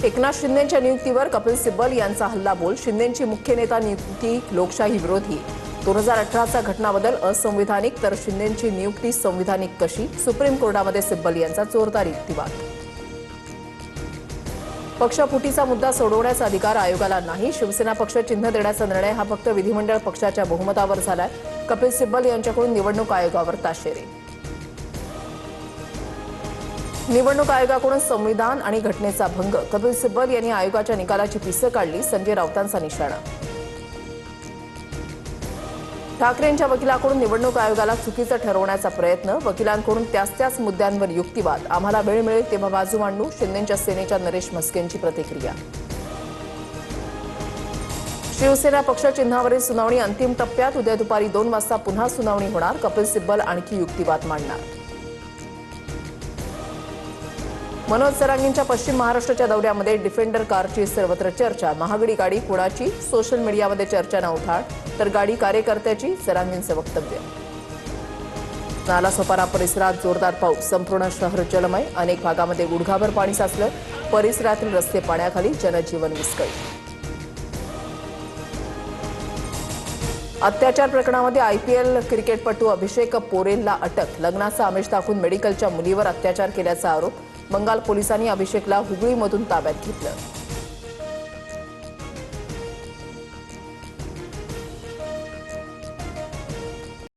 एकनाथ शिंदेंच्या नियुक्तीवर कपिल सिब्बल यांचा हल्लाबोल। शिंदेंची मुख्य नेता नियुक्ती लोकशाही विरोधी। 2018चा घटनाबदल असंविधानिक तर शिंदेंची नियुक्ती संविधानिक कशी? सुप्रीम कोर्टामध्ये सिब्बल यांचा जोरदार युक्तिवाद। पक्षफुटीचा मुद्दा सोडवण्याचा अधिकार आयोगाला नाही। शिवसेना पक्ष चिन्ह देण्याचा निर्णय हा फक्त विधिमंडळ पक्षाच्या बहुमतावर झालाय। कपिल सिब्बल यांच्याकडून निवडणूक आयोगावर ताशेरे। निवडणूक आयोगाकडून संविधान आणि घटनेचा भंग। कपिल सिब्बल यांनी आयोगाच्या निकालाची पिसं काढली। संजय राऊतांचा निशाणा। ठाकरेंच्या वकिलाकडून निवडणूक आयोगाला चुकीचं ठरवण्याचा प्रयत्न। वकिलांकडून त्याच मुद्द्यांवर युक्तिवाद। आम्हाला वेळ मिळेल तेव्हा बाजू मांडू। शिंदेंच्या सेनेच्या नरेश म्हस्केंची प्रतिक्रिया। शिवसेना पक्ष चिन्हावरील सुनावणी अंतिम टप्प्यात। उद्या दुपारी 2 वाजता पुन्हा सुनावणी होणार। कपिल सिब्बल आणखी युक्तिवाद मांडणार। मनोज जरांगेंच्या पश्चिम महाराष्ट्राच्या दौऱ्यामध्ये डिफेंडर कारची सर्वत्र चर्चा। महागडी गाडी कोणाची? सोशल मीडियामध्ये चर्चा उठाण। तर गाडी कार्यकर्त्याची, जरांगेंचं वक्तव्य। नालासोपारा परिसरात जोरदार पाऊस। संपूर्ण शहर जलमय। अनेक भागामध्ये गुडघाभर पाणी साचलं। परिसरातील रस्ते पाण्याखाली। जनजीवन विस्कळीत। अत्याचार प्रकरणामध्ये आयपीएल क्रिकेटपटू अभिषेक पोरेलला अटक। लग्नाचा आमिष दाखवून मेडिकलच्या मुलीवर अत्याचार केल्याचा आरोप। बंगाल पोलिसांनी अभिषेकला हुबळीमधून ताब्यात घेतलं।